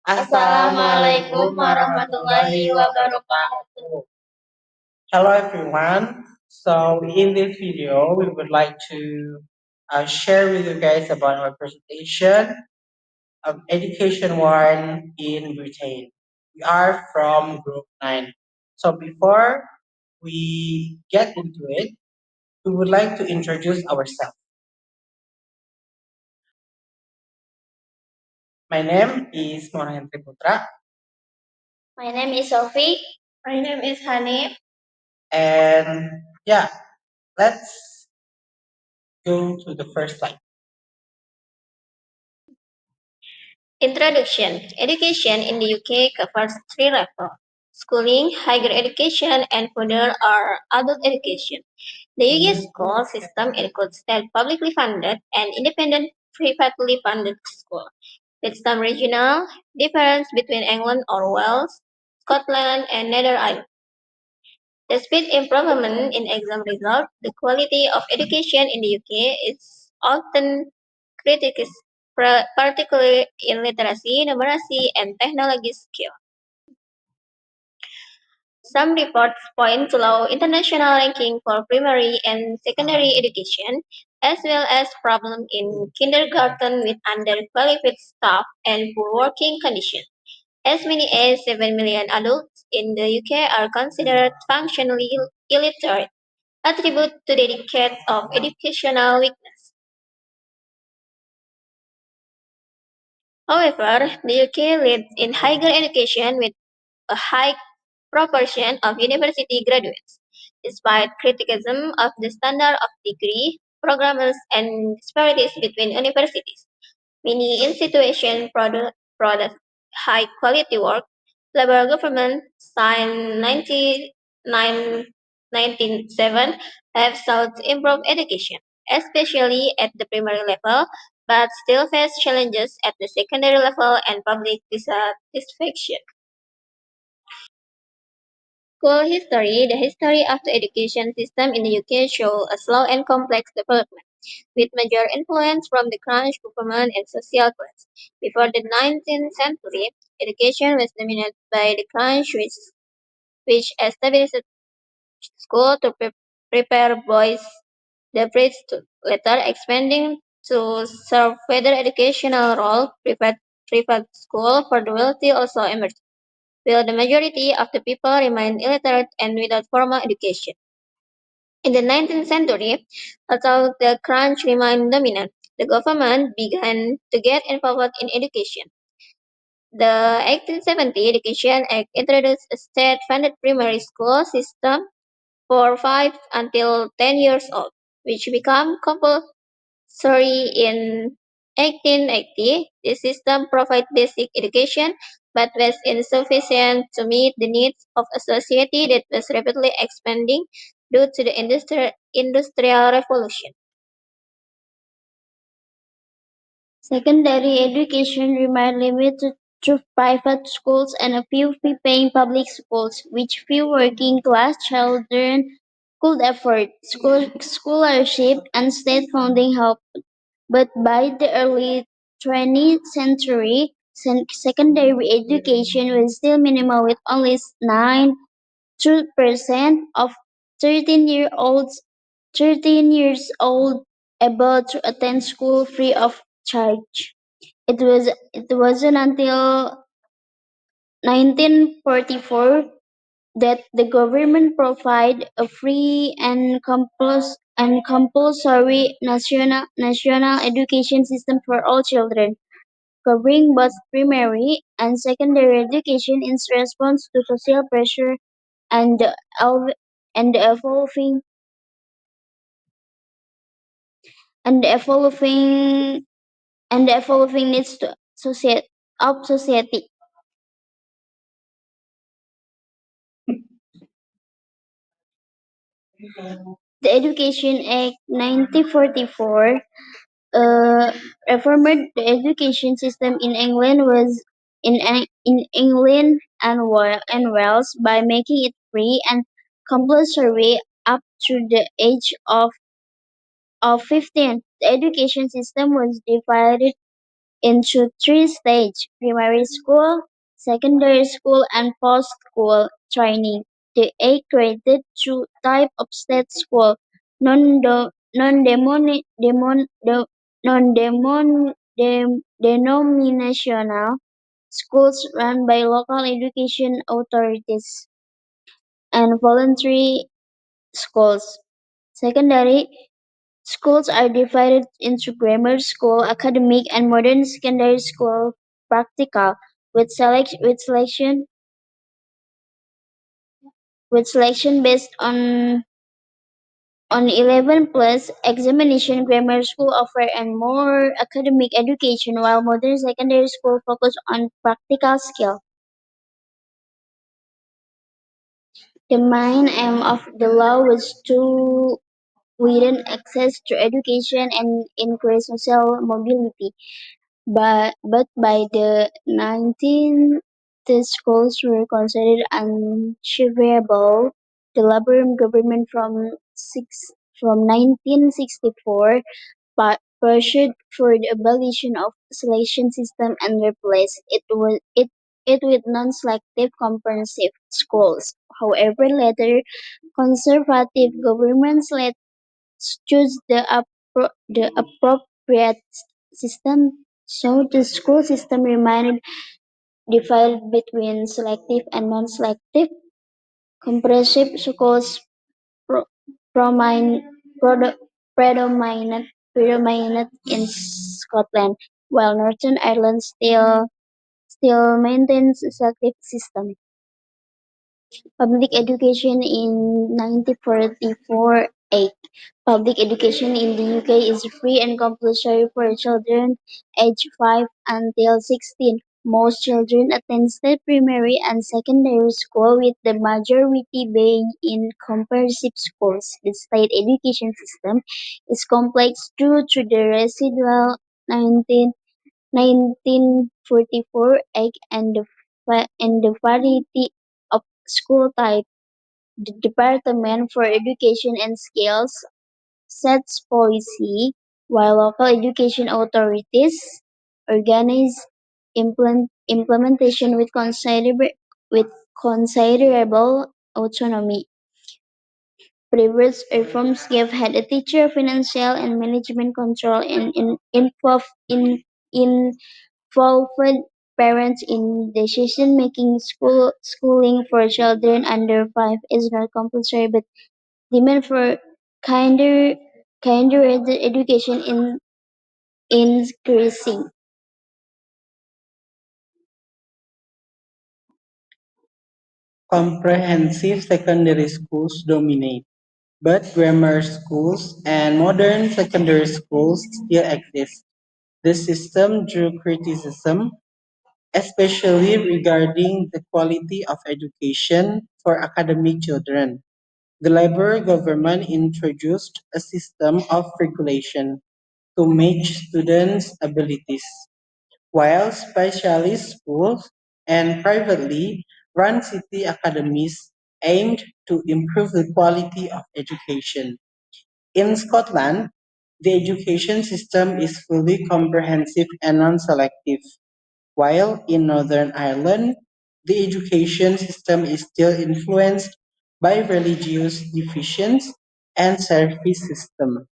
Assalamualaikum warahmatullahi wabarakatuh. Hello everyone. So in this video, we would like to share with you guys about our presentation of Education 1 in Britain. We are from Group 9. So before we get into it, we would like to introduce ourselves. My name is Mohamed Putra. My name is Sophie. My name is Hani. And yeah, let's go to the first slide. Introduction. Education in the UK covers three levels: schooling, higher education, and further or adult education. The UK school system includes state publicly funded and independent privately funded schools, with some regional difference between England or Wales, Scotland, and Nether Islands. Despite improvement in exam results, the quality of education in the UK is often criticized, particularly in literacy, numeracy, and technology skills. Some reports point to low international ranking for primary and secondary education, as well as problems in kindergarten with underqualified staff and poor working conditions. As many as 7 million adults in the UK are considered functionally illiterate, attribute to the decades of educational weakness. However, the UK leads in higher education with a high proportion of university graduates, despite criticism of the standard of degree programs and disparities between universities. Many institutions produce high quality work. Labour government signed 1997 have sought to improve education, especially at the primary level, but still face challenges at the secondary level and public dissatisfaction. School history. The history of the education system in the UK shows a slow and complex development, with major influence from the Crown government and social class. Before the 19th century, education was dominated by the Crown, which established schools to prepare boys the priesthood, later expanding to serve further educational role. Private school for the wealthy also emerged, while the majority of the people remained illiterate and without formal education. In the 19th century, although the crown remained dominant, the government began to get involved in education. The 1870 Education Act introduced a state-funded primary school system for 5 until 10 years old, which became compulsory in 1880. The system provided basic education but was insufficient to meet the needs of a society that was rapidly expanding due to the Industrial Revolution. Secondary education remained limited to private schools and a few fee-paying public schools, which few working-class children could afford. Scholarship and state funding helped, but by the early 20th century, secondary education was still minimal, with only 9% of 13 years old able to attend school free of charge. It wasn't until 1944 that the government provided a free and compulsory national education system for all children, covering both primary and secondary education in response to social pressure and and the evolving and the evolving and the evolving needs of society. The Education Act 1944 reformed the education system in England in England and Wales by making it free and compulsory up to the age of 15. The education system was divided into three stages: primary school, secondary school, and post-school training. The eight created two type of state school: non-demoni- demon- de- denominational schools run by local education authorities, and voluntary schools. Secondary schools are divided into grammar school, academic, and modern secondary school practical, with selection based on 11 plus examination. Grammar school offer a more academic education, while modern secondary school focus on practical skill. The main aim of the law was to widen access to education and increase social mobility. But by the 19th, the schools were considered unachievable. The Labor government from 1964 pursued for the abolition of selection system and replaced it with non-selective comprehensive schools. However, later conservative governments let choose the appropriate system, so the school system remained divided between selective and non-selective. Comprehensive schools pro- promin- prodo- predominate in Scotland, while Northern Ireland still maintains a selective system. Public education in 1944 8. Public education in the UK is free and compulsory for children aged 5 until 16. Most children attend state primary and secondary school, with the majority being in comprehensive schools. The state education system is complex due to the residual 1944 Act and the variety of school type. The Department for Education and Skills sets policy, while local education authorities organize implementation with considerable autonomy. Previous reforms gave head a teacher financial and management control and involved parents in decision making. Schooling for children under 5 is not compulsory, but demand for kinder kinder education in increasing. Comprehensive secondary schools dominate, but grammar schools and modern secondary schools still exist. The system drew criticism, especially regarding the quality of education for academic children. The Labour government introduced a system of regulation to match students' abilities, while specialist schools and privately run city academies aimed to improve the quality of education. In Scotland, the education system is fully comprehensive and non-selective, while in Northern Ireland, the education system is still influenced by religious divisions and service system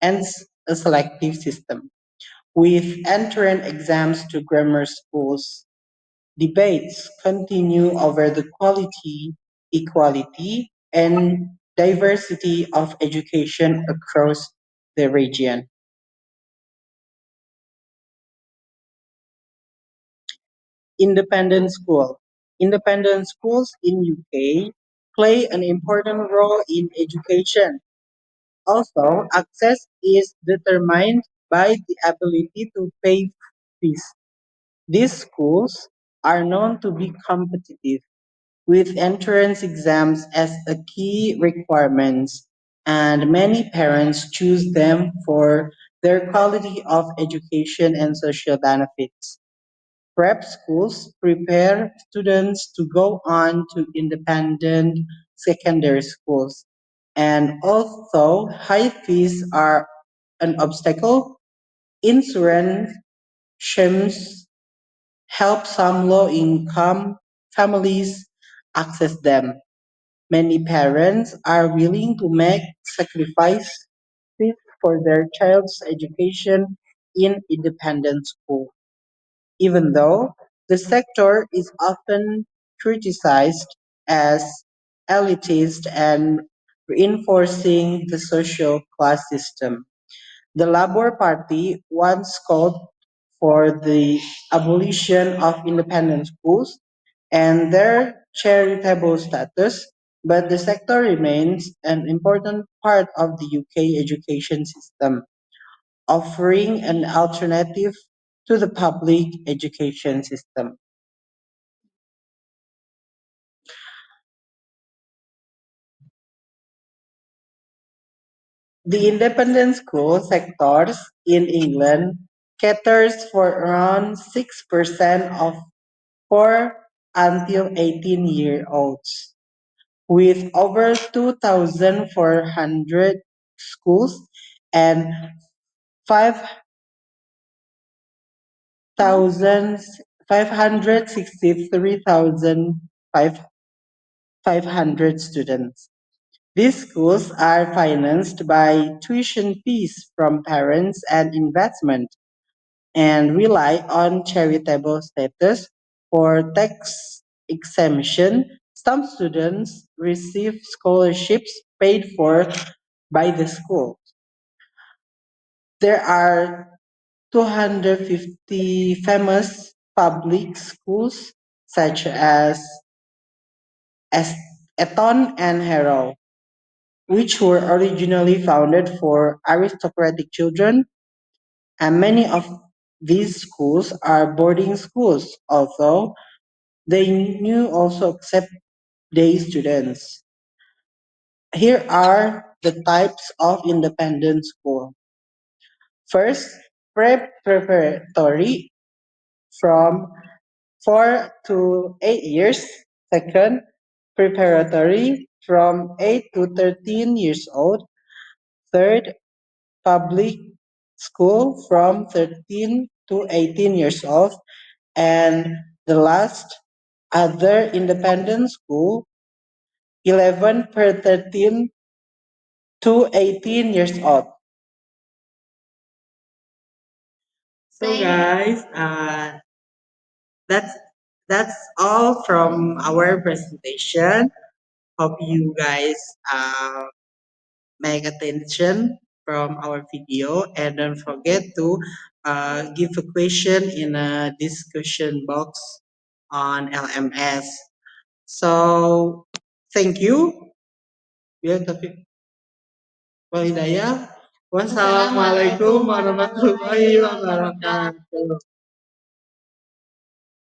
and a selective system. With entrant exams to grammar schools, debates continue over the quality, equality, and diversity of education across the region. Independent school. Independent schools in UK play an important role in education. Also, access is determined by the ability to pay fees. These schools are known to be competitive, with entrance exams as a key requirements, and many parents choose them for their quality of education and social benefits. Prep schools prepare students to go on to independent secondary schools. And although high fees are an obstacle, insurance schemes help some low income families access them. Many parents are willing to make sacrifices for their child's education in independent school. Even though the sector is often criticized as elitist and reinforcing the social class system. The Labour Party once called for the abolition of independent schools and their charitable status, but the sector remains an important part of the UK education system, offering an alternative to the public education system. The independent school sectors in England caters for around 6% of 4 until 18-year-olds, with over 2,400 schools and 5,000 563,500 students. These schools are financed by tuition fees from parents and investment and rely on charitable status for tax exemption. Some students receive scholarships paid for by the school. There are 250 famous public schools such as Eton and Harrow, which were originally founded for aristocratic children, and many of these schools are boarding schools, although they new also accept day students. Here are the types of independent school. First, preparatory from 4 to 8 years. Second, preparatory from 8 to 13 years old. Third, public school from 13 to 18 years old. And the last, other independent school, 11 per 13 to 18 years old. So guys, that's that's all from our presentation. Hope you guys uh, make attention from our video and don't forget to give a question in a discussion box on LMS. So thank you. Ya, tapi Walhidayah. Wassalamualaikum warahmatullahi wabarakatuh.